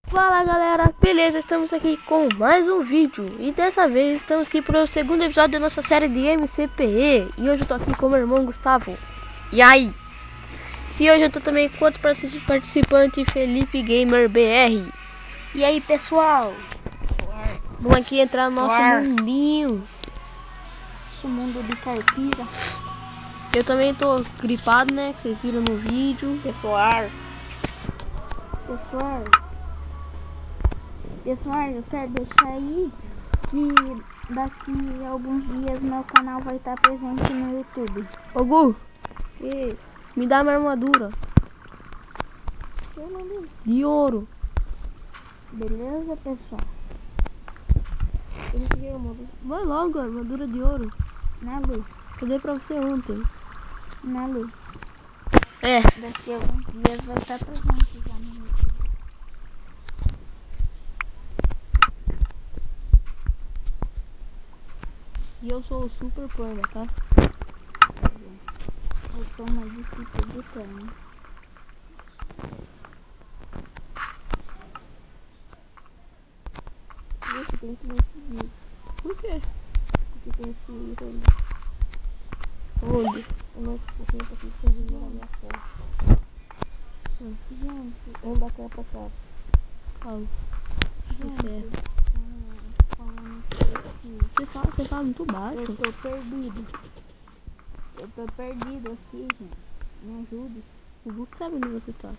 Fala galera, beleza? Estamos aqui com mais um vídeo e dessa vez estamos aqui para o segundo episódio da nossa série de MCPE e hoje eu tô aqui com meu irmão Gustavo. E aí? E hoje eu tô também com outro participante, Felipe Gamer BR. E aí pessoal? Vamos aqui entrar no nosso mundinho. Nosso mundo de caipira. Eu também tô gripado, né? Que vocês viram no vídeo. Pessoal, eu quero deixar aí que daqui a alguns dias meu canal vai estar presente no YouTube. Ô Gu, E me dá minha armadura eu não vi. de ouro. Beleza, pessoal? Vai logo, armadura de ouro. Na luz, Eu dei pra você ontem. na luz. É. Daqui a alguns dias vai estar presente já no YouTube. E eu sou o Super Panda, tá? Eu sou mais difícil de ter. Você tem que me seguir. Por quê? Porque tem esse ali. Onde? Eu não sei pra que você viu na minha frente. Gente, Anda cá pra cá. Fala. gente, falando aqui. Você fala muito baixo. Eu tô perdido. Eu tô perdido aqui, gente. Me ajude. O Hulk sabe onde você tá.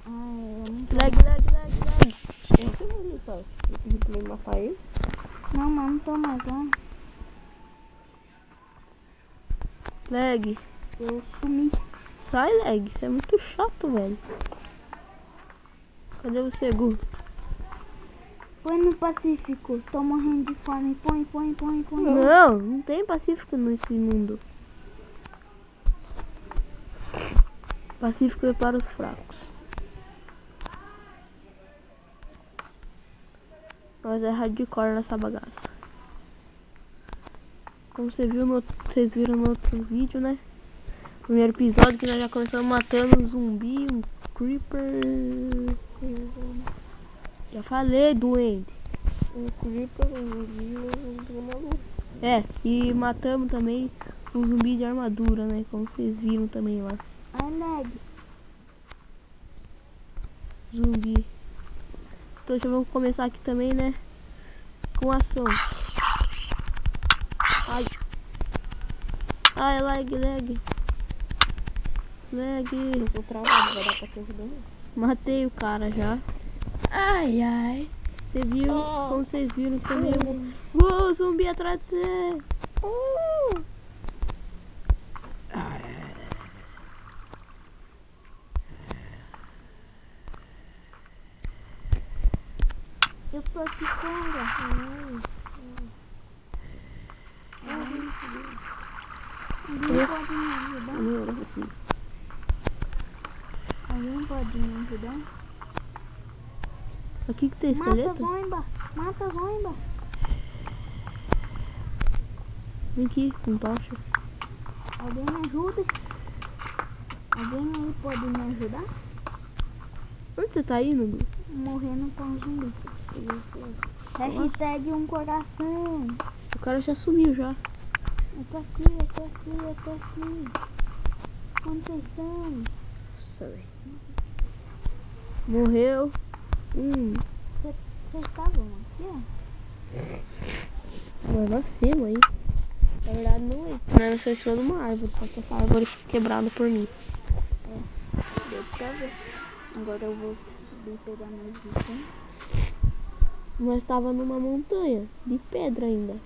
Ai, eu não tô. Lag. Eu não sei onde ele tá. Eu pedi pra ele matar ele. Não, mas não tô mais lá. Lag. Eu sumi. Sai, Lag. Você é muito chato, velho. Cadê você, Gu? Põe no Pacífico. Tô morrendo de fome. Põe. Não tem Pacífico nesse mundo. Pacífico é para os fracos. Nós é hardcore nessa bagaça. Como vocês viram no outro vídeo, né? Primeiro episódio que nós já começamos matando um zumbi, um creeper. Já falei, doente. Um creeper, um zumbi, um maluco. É, e matamos também um zumbi de armadura, né? Como vocês viram também lá. Ai, lag. Zumbi. Então já vamos começar aqui também, né? Com ação. Ai, lag. Eu tô travado, vai dar pra te ajudar? Matei o cara já. Ai. Você viu? Como vocês viram também. Zumbi atrás de você. Eu tô aqui fora. Alguém pode me ajudar? Alguém pode me ajudar? Aqui que tem Mata esqueleto? a zomba. Vem aqui, com tocha. Alguém me ajuda? Alguém aí pode me ajudar? Onde você tá indo, Gu? Morrendo com um zumbi. Hashtag um coração. O cara já sumiu já. Eu tô aqui. Onde vocês estão? Nossa, velho. Morreu. Vocês estavam aqui, ó? Nós nascemos aí. Na verdade não é. Nós nascemos em cima de uma árvore, só que essa árvore foi quebrada por mim. Deu pra ver. Agora eu vou subir e pegar mais itens. Nós estava numa montanha de pedra ainda.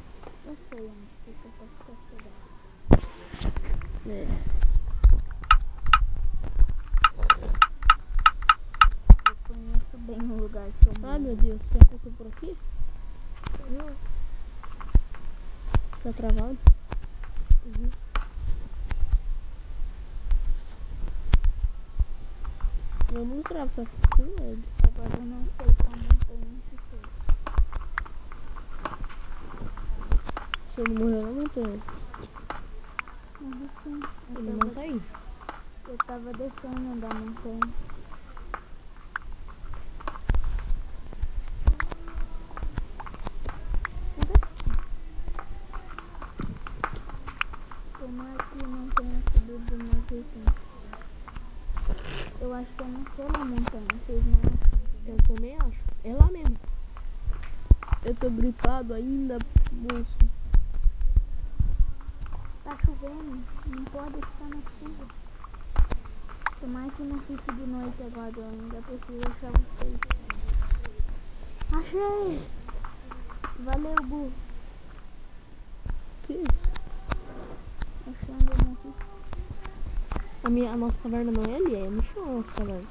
Eu sei onde fica, pode ficar sossegado. É. Eu conheço bem o lugar que eu moro. Ai meu Deus, já passou por aqui? Não. Tá travado? Eu não travo, só fico com medo. Agora eu não sei qual montanha que seja. Você não morreu na montanha. Mas assim, Ele não tá aí. eu tava descendo da montanha. acho que é naquela montanha, vocês não acham? Eu também acho. É lá mesmo. Eu tô gripado ainda, moço. Tá chovendo, não pode ficar na chuva. Tomara que não fique de noite agora, eu ainda preciso achar vocês. Achei! Valeu, burro. Que? Achei onde eu morri. A nossa caverna não é ali, é no chão a nossa caverna.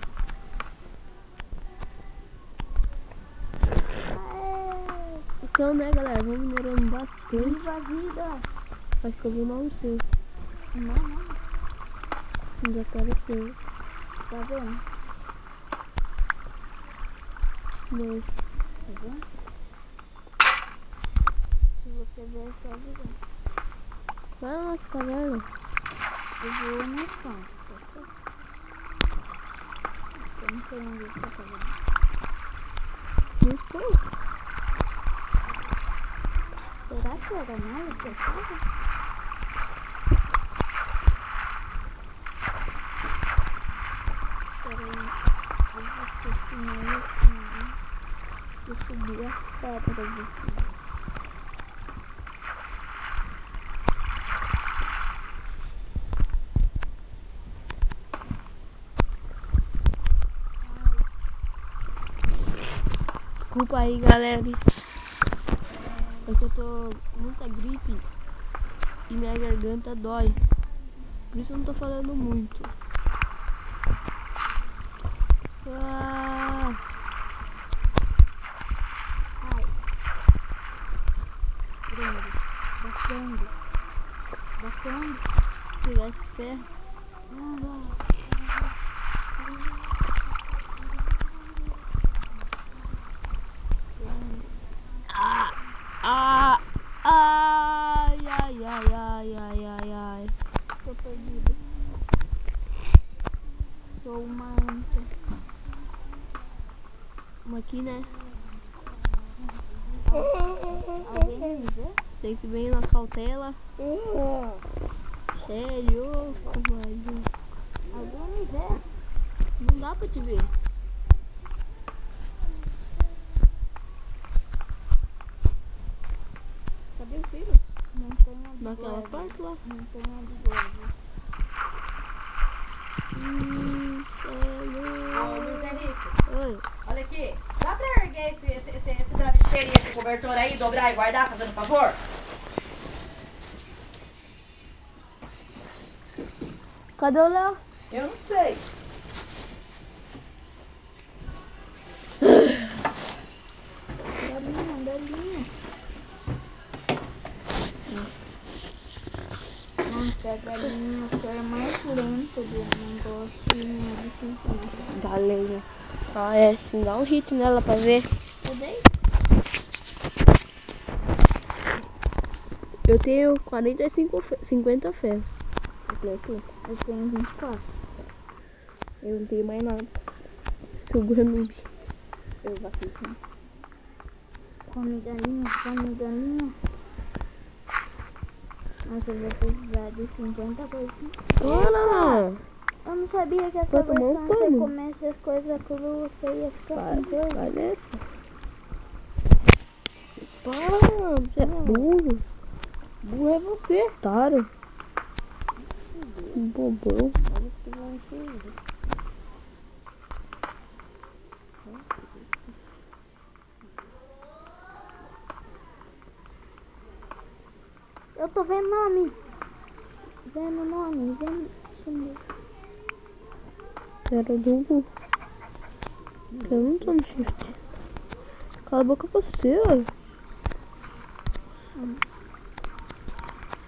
Aê! Então, né, galera, vamos minerando bastante. Viva a vida! Acho que eu vi o nome seu. Não. Desapareceu. Tá vendo? Não. Tá vendo? Se você ver, é só avisar. Vai na nossa caverna. Eu vou no chão, tá? Eu não sei onde você tá vendo. No chão. Será que era nela que eu tava? Peraí, eu vou esquecer meio de subir as pedras aqui. Desculpa aí, galera. Porque eu tô com muita gripe e minha garganta dói. Por isso eu não tô falando muito. Ah, Ai. Grande. Bastante. Bastante. pegar esse ferro. Ah, ah, ai, ai, ai, ai, ai, ai, ai. Tô perdido. Sou uma anta. Vamos aqui, né? Alguém me vê? Tem que vir na cautela. Sério, comadre. Alguém me vê? Não dá pra te ver. Cadê o Ciro? Montanha de Naquela Glória. parte lá. Montanha de Glória. Ô, Luiz Henrique, Oi. olha aqui. Dá pra erguer esse travesseiro e esse cobertor aí, dobrar e guardar, fazendo favor? Cadê o Léo? Eu não sei. Galinha. Nossa, a galinha é mais lento do negócio e não é difícil. Galinha. Ah, é sim, dá um hit nela pra ver. Cadê? Eu tenho 50 ferros. Eu tenho 24. Eu não tenho mais nada. Sou Granube. Eu vaquinho. Come galinha. Nossa, eu vou precisar de 50 coisinhas. Olha! Eu não sabia que essa Vai tomar um versão você pano. comesse as coisas cruas, você ia ficar com Vai coisa. nessa. Para, você é burro. Burro é você, otário. Bobão. Eu tô vendo nome. Sumiu. Era do burro. Eu não tô no shift. Cala a boca você, olha.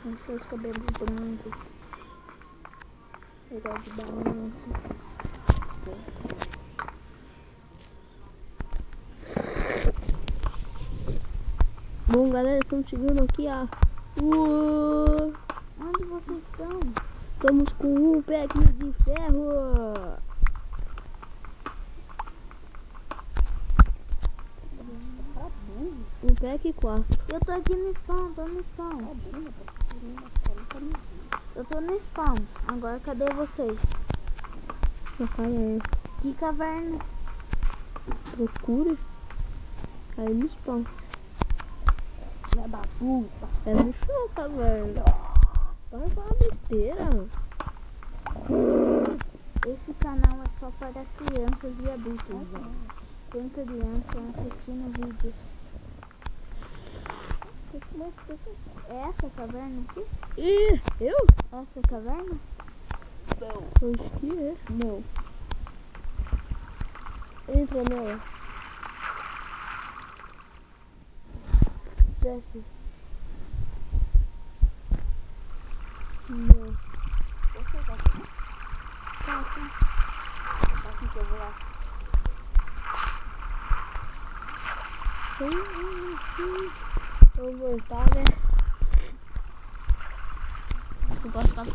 Os seus cabelos brancos. Igual de balanço. Bom, galera, estamos chegando aqui a... Onde vocês estão? Estamos com um pack de ferro. Um pack 4. Eu tô aqui no spawn, Eu tô no spawn. Agora cadê vocês? Na caverna. Que caverna? Procura. Aí no spawn. Filha da puta. É no chão a caverna. Para de falar besteira. Esse canal é só para crianças e adultos, velho. Tem criança assistindo vídeos. É essa caverna aqui? Ih, eu? Essa caverna? Não. Acho que é. Não. Entra nela. Desce. Não. Você tá aqui? Tá aqui. Tá aqui que eu vou lá. Vou voltar, né? Eu gosto de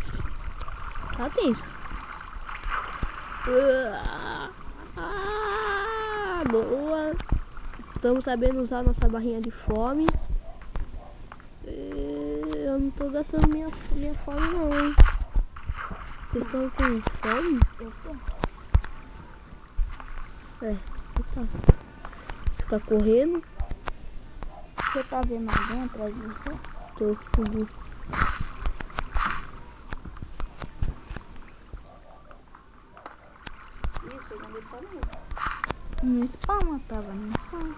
tá tenso. Boa. Estamos sabendo usar nossa barrinha de fome. Eu não tô gastando minha fome não, hein? Vocês estão com fome? Eu tô. É, tá. Ficar correndo. Você tá vendo alguém atrás de você? Tô fugindo. Isso, eu não deixo não. No spawn, eu tava no spawn.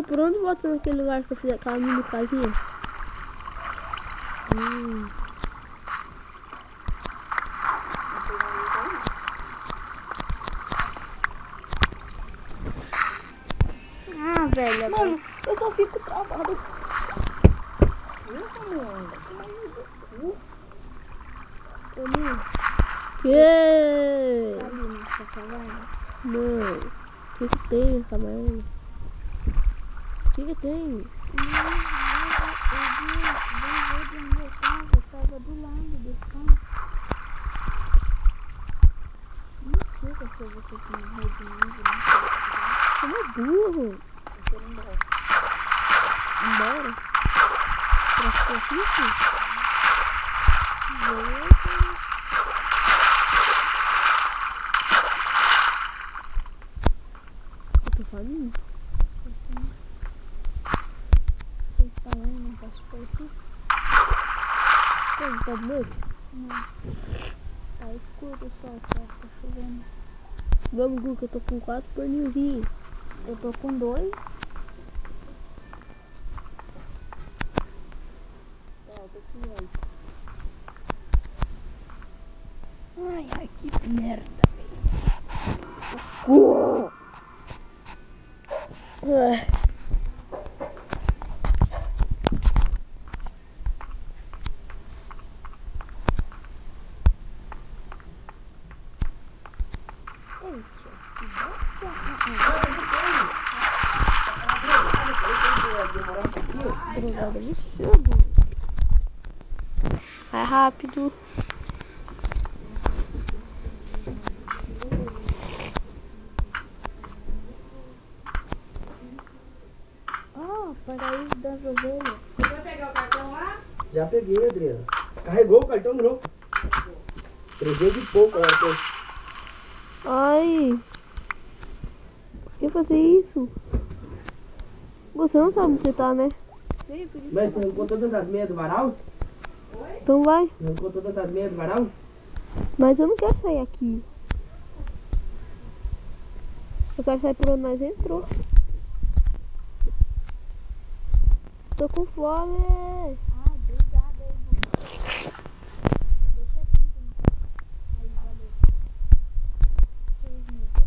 Por onde volta naquele lugar que eu fiz aquela mini casinha? Ah, velho. Mano, eu só fico travado. Que? Sabe nessa caverna? Não. O que tem nessa merda? O que tem? Eu vi de onde eu tava do lado do spawn. Mentira, se você tem morrer de novo, Você é burro. Eu quero ir embora. Embora. Pra superfície? Eu tô falando. Você está lá indo pra superfície? Tá de noite? Não. Tá escuro o sol, só tá chovendo. Vamos, Gu, que eu tô com 4 pernilzinhos. Eu tô com 2. Tá, eu tô com 8. Ai, que merda, velho. Eita, que bosta. Drogada viciado. Vai rápido. Ah, paraíso das ovelhas. Você vai pegar o cartão lá? Já peguei, Adriana. Carregou o cartão, não? 300 e pouco, ela tem. Ai. Por que fazer isso? Você não sabe onde você tá, né? Mas você não contou todas as meias do varal? Então vai. Não contou todas as meias do varal? Mas eu não quero sair aqui. Eu quero sair por onde nós entrou. Tô com fome. Ah, obrigada aí, bom. Deixa aqui então. Aí, valeu. Vocês me vê?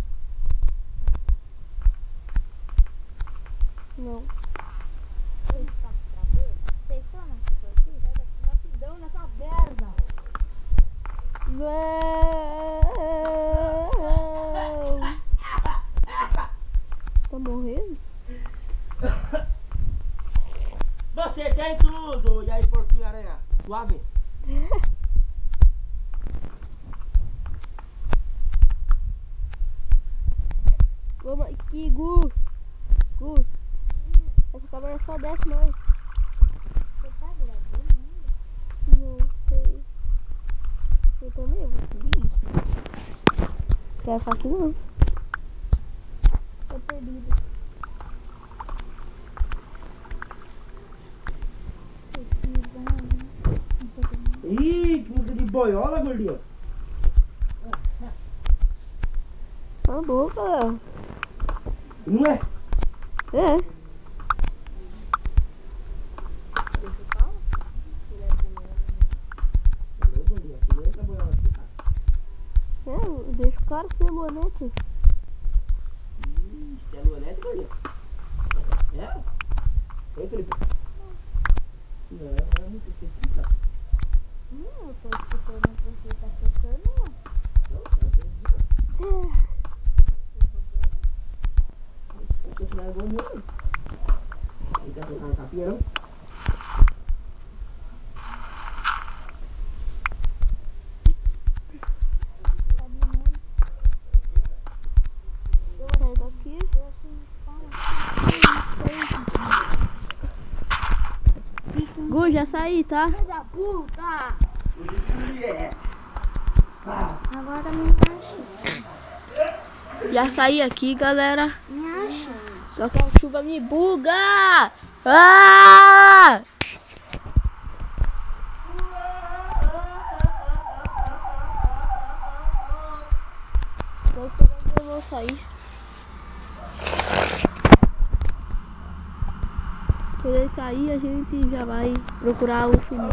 Não. Vocês estão pra ver? Vocês estão na superfície? Sai daqui rapidão nessa merda. Não. Tá morrendo? Você tem tudo! E aí, porquinho aranha? Suave? Vamos aqui, Gu. Gu. Essa câmera só desce mais. Você tá gravando ainda? Não sei. Eu também vou subir. Quero falar aqui não. Tô perdido. Ih, que música de boiola, gordinho. Tá bom, cara. Não é? É. Alô, gordinho, aqui não entra boiola aqui, tá? É, deixa o cara sem bonete. Ih, você é luanete, gordinho? É? Oi, Felipe? Não, é muito que você escuta. Eu tô escutando você tá tocando, ó. Não, tá bem, não. Você não é bom mesmo. Não quer colocar uma capinha, não? Tá de noite. Sai daqui. Eu achei um spawn. Gu, já saí, tá? Filho da puta! É. Agora me acha. Já saí aqui, galera. Me acha. Só que a chuva me buga. Ah! Tô esperando meu irmão sair. Quando ele sair, a gente já vai procurar o filme.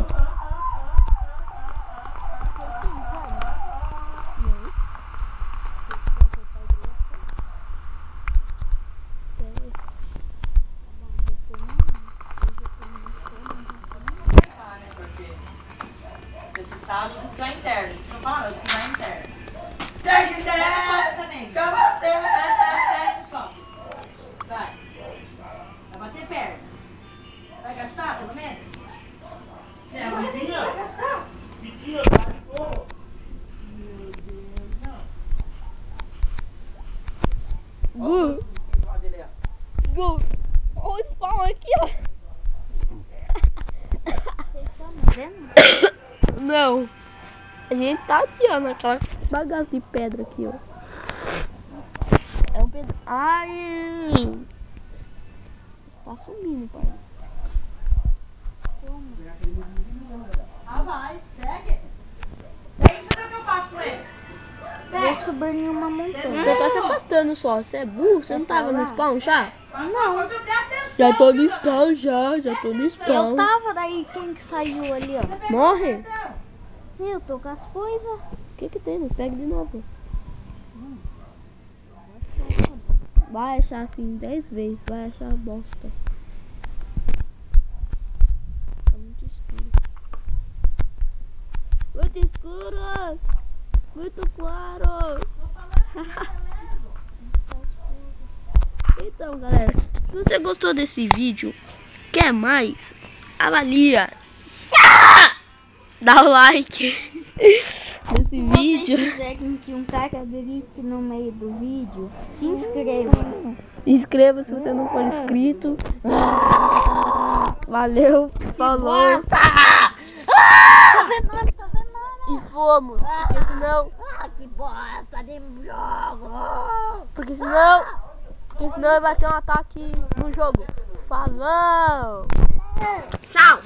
Esse estado só é interno. Não fala, eu sou interno. Também. Sobe. Vai. Vai bater perna. Vai gastar, pelo menos? É, Vitinha! Vai gastar. Vitinha, vai, porra! Meu Deus, não. Gu, Gu, olha o spawn aqui, ó. Vocês estão me vendo? Não. A gente tá aqui, ó, naquela bagaça de pedra aqui, ó. É um pedra. Ai! Tá sumindo, parça. Ah, vai. Segue. Daí deixa eu ver o que eu faço com ele. Vou subir em uma montanha. Você tá se afastando só. Você é burro? Você não tava no spawn já? Não. Presta atenção, Já tô no viu, spawn já. Já tô no spawn. Eu tava, daí quem que saiu ali, ó? Morre? Eu tô com as coisas. O que que tem? Nos pega de novo. Vai achar assim 10 vezes. Vai achar bosta. Tá muito escuro. Muito escuro! Muito claro! Então, galera, se você gostou desse vídeo, quer mais? Avalia! Dá o like nesse vídeo. Se quiserem que um cara grite no meio do vídeo, se inscreva. Inscreva se você não for inscrito. Valeu, falou. Tá vendo nada, tá vendo nada. E fomos, porque senão. Que bosta de jogo. Porque senão vai ter um ataque no jogo. Falou! Tchau!